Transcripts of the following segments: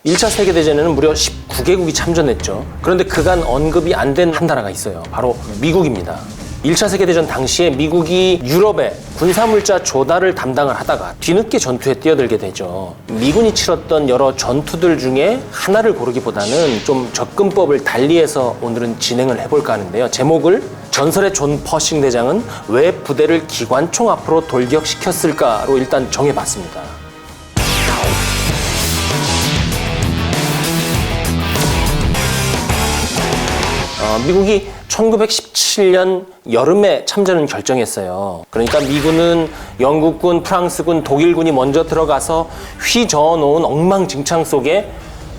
1차 세계대전에는 무려 19개국이 참전했죠. 그런데 그간 언급이 안 된 한 나라가 있어요. 바로 미국입니다. 1차 세계대전 당시에 미국이 유럽에 군사물자 조달을 담당을 하다가 뒤늦게 전투에 뛰어들게 되죠. 미군이 치렀던 여러 전투들 중에 하나를 고르기보다는 좀 접근법을 달리해서 오늘은 진행을 해볼까 하는데요. 제목을 전설의 존 퍼싱 대장은 왜 부대를 기관총 앞으로 돌격시켰을까로 일단 정해봤습니다. 미국이 1917년 여름에 참전을 결정했어요. 그러니까 미군은 영국군, 프랑스군, 독일군이 먼저 들어가서 휘저어놓은 엉망진창 속에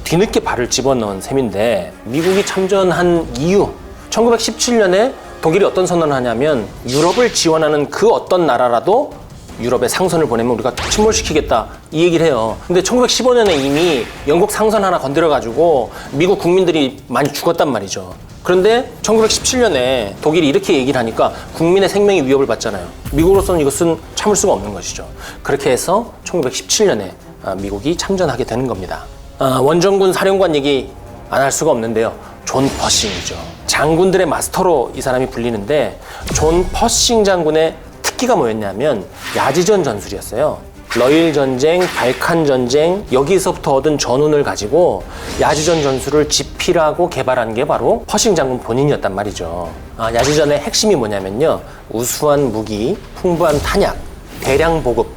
뒤늦게 발을 집어넣은 셈인데, 미국이 참전한 이유, 1917년에 독일이 어떤 선언을 하냐면 유럽을 지원하는 그 어떤 나라라도 유럽에 상선을 보내면 우리가 침몰시키겠다, 이 얘기를 해요. 근데 1915년에 이미 영국 상선 하나 건드려가지고 미국 국민들이 많이 죽었단 말이죠. 그런데 1917년에 독일이 이렇게 얘기를 하니까 국민의 생명이 위협을 받잖아요. 미국으로서는 이것은 참을 수가 없는 것이죠. 그렇게 해서 1917년에 미국이 참전하게 되는 겁니다. 원정군 사령관 얘기 안 할 수가 없는데요. 존 퍼싱이죠. 장군들의 마스터로 이 사람이 불리는데, 존 퍼싱 장군의 특기가 뭐였냐면 야지전 전술이었어요. 러일 전쟁, 발칸 전쟁, 여기서부터 얻은 전운을 가지고 야지전 전술을 집필하고 개발한 게 바로 퍼싱 장군 본인이었단 말이죠. 야지전의 핵심이 뭐냐면요, 우수한 무기, 풍부한 탄약, 대량 보급,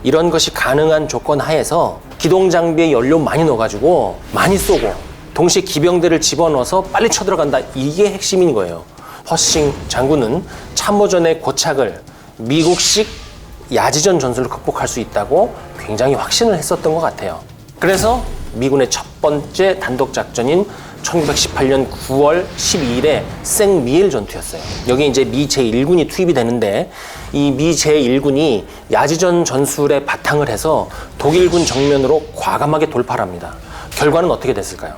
이런 것이 가능한 조건 하에서 기동 장비에 연료 많이 넣어가지고 많이 쏘고 동시에 기병대를 집어넣어서 빨리 쳐들어간다, 이게 핵심인 거예요. 퍼싱 장군은 참모전의 고착을 미국식 야지전 전술로 극복할 수 있다고 굉장히 확신을 했었던 것 같아요. 그래서 미군의 첫 번째 단독 작전인 1918년 9월 12일에 생미엘 전투였어요. 여기 이제 미 제1군이 투입이 되는데, 이 미 제1군이 야지전 전술에 바탕을 해서 독일군 정면으로 과감하게 돌파를 합니다. 결과는 어떻게 됐을까요?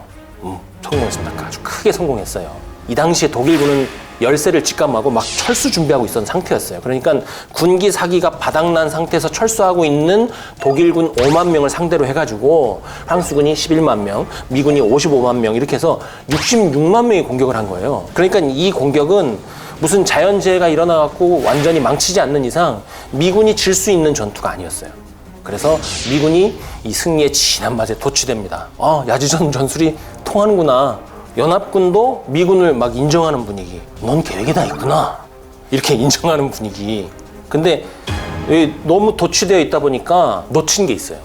성공했습니다. 아주 크게 성공했어요. 이 당시에 독일군은 열세를 직감하고 막 철수 준비하고 있었던 상태였어요. 그러니까 군기 사기가 바닥난 상태에서 철수하고 있는 독일군 5만 명을 상대로 해가지고 프랑스군이 11만 명, 미군이 55만 명, 이렇게 해서 66만 명이 공격을 한 거예요. 그러니까 이 공격은 무슨 자연재해가 일어나갖고 완전히 망치지 않는 이상 미군이 질 수 있는 전투가 아니었어요. 그래서 미군이 이 승리의 진한 맛에 도취됩니다. 야지전 전술이 통하는구나. 연합군도 미군을 막 인정하는 분위기. 넌 계획이 다 있구나, 이렇게 인정하는 분위기. 근데 너무 도취되어 있다 보니까 놓친 게 있어요.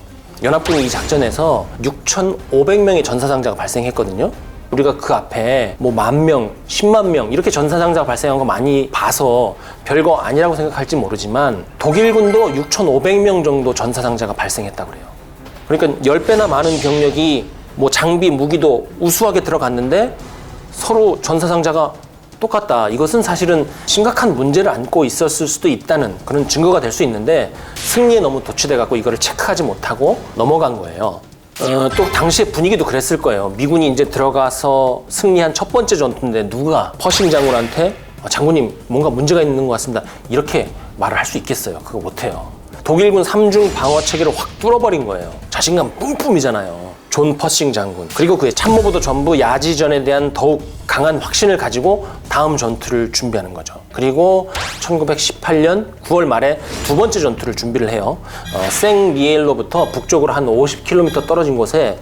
연합군이 이 작전에서 6,500명의 전사상자가 발생했거든요. 우리가 그 앞에 뭐 10,000명, 10만 명 이렇게 전사상자가 발생한 거 많이 봐서 별거 아니라고 생각할지 모르지만, 독일군도 6,500명 정도 전사상자가 발생했다고 그래요. 그러니까 10배나 많은 병력이 뭐 장비, 무기도 우수하게 들어갔는데 서로 전사상자가 똑같다. 이것은 사실은 심각한 문제를 안고 있었을 수도 있다는 그런 증거가 될 수 있는데, 승리에 너무 도취돼갖고 이거를 체크하지 못하고 넘어간 거예요. 또 당시의 분위기도 그랬을 거예요. 미군이 이제 들어가서 승리한 첫 번째 전투인데 누가 퍼싱 장군한테 장군님 뭔가 문제가 있는 것 같습니다, 이렇게 말을 할 수 있겠어요? 그거 못해요. 독일군 3중 방어 체계를 확 뚫어버린 거예요. 자신감 뿜뿜이잖아요, 존 퍼싱 장군. 그리고 그의 참모부도 전부 야지전에 대한 더욱 강한 확신을 가지고 다음 전투를 준비하는 거죠. 그리고 1918년 9월 말에 두 번째 전투를 준비를 해요. 생미엘로부터 북쪽으로 한 50km 떨어진 곳에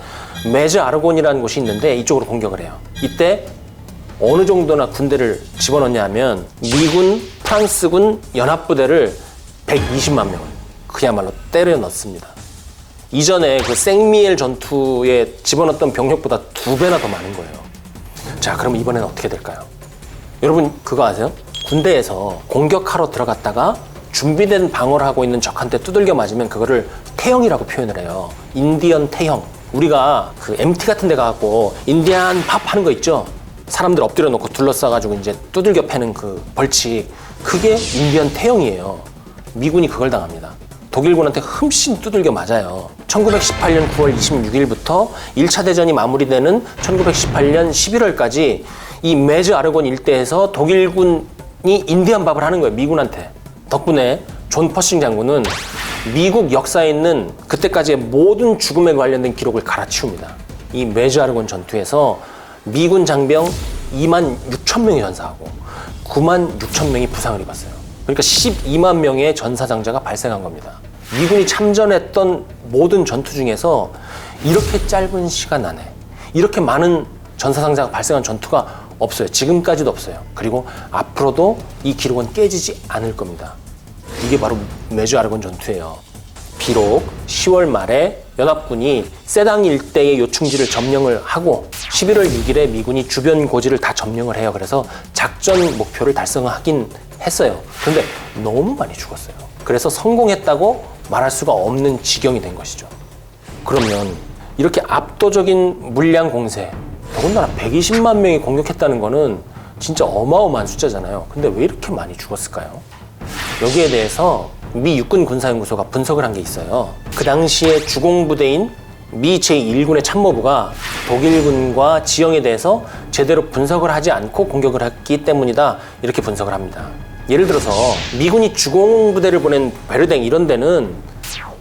메즈 아르곤이라는 곳이 있는데 이쪽으로 공격을 해요. 이때 어느 정도나 군대를 집어넣냐 하면 미군, 프랑스군 연합부대를 120만 명을 그야말로 때려 넣습니다. 이전에 그 생미엘 전투에 집어넣었던 병력보다 2배나 더 많은 거예요. 자, 그럼 이번에는 어떻게 될까요? 여러분 그거 아세요? 군대에서 공격하러 들어갔다가 준비된 방어를 하고 있는 적한테 두들겨 맞으면 그거를 태형이라고 표현을 해요. 인디언 태형. 우리가 그 MT 같은 데 가갖고 인디안 팝 하는 거 있죠? 사람들 엎드려 놓고 둘러싸가지고 이제 두들겨 패는 그 벌칙. 그게 인디언 태형이에요. 미군이 그걸 당합니다. 독일군한테 흠씬 두들겨 맞아요. 1918년 9월 26일부터 1차 대전이 마무리되는 1918년 11월까지 이 메즈 아르곤 일대에서 독일군이 인디안 밥을 하는 거예요, 미군한테. 덕분에 존 퍼싱 장군은 미국 역사에 있는 그때까지의 모든 죽음에 관련된 기록을 갈아치웁니다. 이 메주아르곤 전투에서 미군 장병 2만 6천 명이 전사하고 9만 6천 명이 부상을 입었어요. 그러니까 12만 명의 전사장자가 발생한 겁니다. 미군이 참전했던 모든 전투 중에서 이렇게 짧은 시간 안에 이렇게 많은 전사상자가 발생한 전투가 없어요. 지금까지도 없어요. 그리고 앞으로도 이 기록은 깨지지 않을 겁니다. 이게 바로 메주아르곤 전투예요. 비록 10월 말에 연합군이 세당 일대의 요충지를 점령을 하고 11월 6일에 미군이 주변 고지를 다 점령을 해요. 그래서 작전 목표를 달성하긴 했어요. 그런데 너무 많이 죽었어요. 그래서 성공했다고 말할 수가 없는 지경이 된 것이죠. 그러면 이렇게 압도적인 물량 공세, 더군다나 120만 명이 공격했다는 거는 진짜 어마어마한 숫자잖아요. 근데 왜 이렇게 많이 죽었을까요? 여기에 대해서 미 육군 군사연구소가 분석을 한 게 있어요. 그 당시에 주공부대인 미 제1군의 참모부가 독일군과 지형에 대해서 제대로 분석을 하지 않고 공격을 했기 때문이다, 이렇게 분석을 합니다. 예를 들어서 미군이 주공부대를 보낸 베르댕 이런 데는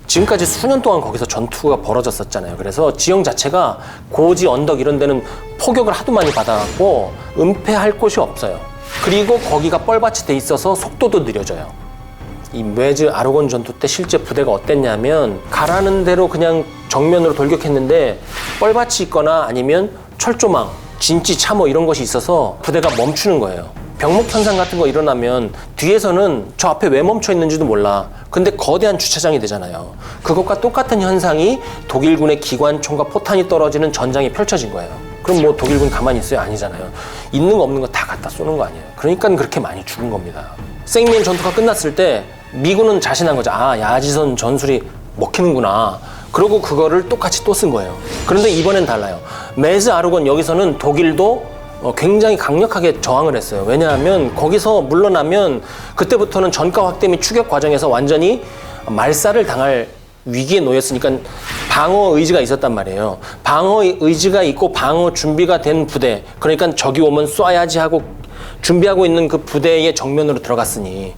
지금까지 수년 동안 거기서 전투가 벌어졌었잖아요. 그래서 지형 자체가 고지, 언덕 이런 데는 포격을 하도 많이 받아갖고 은폐할 곳이 없어요. 그리고 거기가 뻘밭이 돼 있어서 속도도 느려져요. 이 메주아르곤 전투 때 실제 부대가 어땠냐면 가라는 대로 그냥 정면으로 돌격했는데 뻘밭이 있거나 아니면 철조망, 진지, 참호 이런 것이 있어서 부대가 멈추는 거예요. 병목 현상 같은 거 일어나면 뒤에서는 저 앞에 왜 멈춰 있는지도 몰라. 근데 거대한 주차장이 되잖아요. 그것과 똑같은 현상이 독일군의 기관총과 포탄이 떨어지는 전장에 펼쳐진 거예요. 그럼 뭐 독일군 가만히 있어요? 아니잖아요. 있는 거 없는 거 다 갖다 쏘는 거 아니에요. 그러니까 그렇게 많이 죽은 겁니다. 생미엔 전투가 끝났을 때 미군은 자신한 거죠. 아, 야지선 전술이 먹히는구나. 그러고 그거를 똑같이 또 쓴 거예요. 그런데 이번엔 달라요. 메주아르곤 여기서는 독일도 굉장히 강력하게 저항을 했어요. 왜냐하면 거기서 물러나면 그때부터는 전가 확대 및 추격 과정에서 완전히 말살을 당할 위기에 놓였으니까 방어 의지가 있었단 말이에요. 방어 의지가 있고 방어 준비가 된 부대, 그러니까 적이 오면 쏴야지 하고 준비하고 있는 그 부대의 정면으로 들어갔으니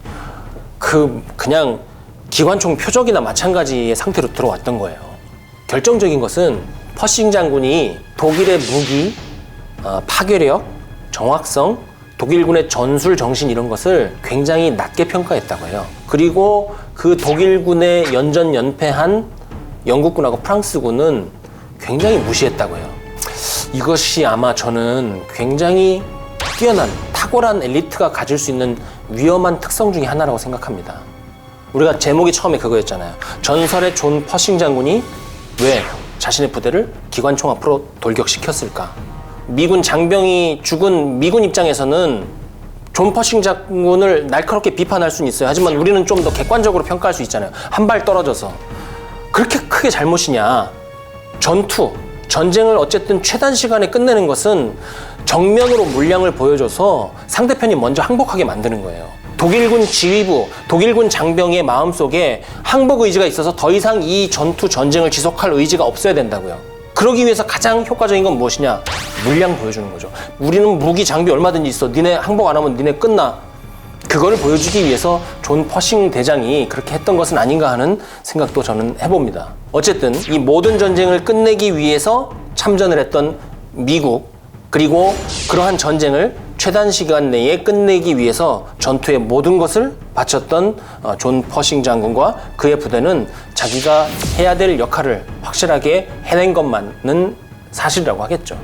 그냥 기관총 표적이나 마찬가지의 상태로 들어왔던 거예요. 결정적인 것은 퍼싱 장군이 독일의 무기, 파괴력, 정확성, 독일군의 전술 정신 이런 것을 굉장히 낮게 평가했다고 해요. 그리고 그 독일군에 연전연패한 영국군하고 프랑스군은 굉장히 무시했다고 해요. 이것이 아마 저는 굉장히 뛰어난, 탁월한 엘리트가 가질 수 있는 위험한 특성 중에 하나라고 생각합니다. 우리가 제목이 처음에 그거였잖아요. 전설의 존 퍼싱 장군이 왜 자신의 부대를 기관총 앞으로 돌격시켰을까? 미군 장병이 죽은 미군 입장에서는 존 퍼싱 장군을 날카롭게 비판할 수는 있어요. 하지만 우리는 좀 더 객관적으로 평가할 수 있잖아요. 한 발 떨어져서. 그렇게 크게 잘못이냐? 전쟁을 어쨌든 최단 시간에 끝내는 것은 정면으로 물량을 보여줘서 상대편이 먼저 항복하게 만드는 거예요. 독일군 지휘부, 독일군 장병의 마음속에 항복 의지가 있어서 더 이상 이 전쟁을 지속할 의지가 없어야 된다고요. 그러기 위해서 가장 효과적인 건 무엇이냐? 물량 보여주는 거죠. 우리는 무기, 장비 얼마든지 있어. 니네 항복 안 하면 니네 끝나. 그거를 보여주기 위해서 존 퍼싱 대장이 그렇게 했던 것은 아닌가 하는 생각도 저는 해봅니다. 어쨌든 이 모든 전쟁을 끝내기 위해서 참전을 했던 미국, 그리고 그러한 전쟁을 최단 시간 내에 끝내기 위해서 전투의 모든 것을 바쳤던 존 퍼싱 장군과 그의 부대는 자기가 해야 될 역할을 확실하게 해낸 것만은 사실이라고 하겠죠.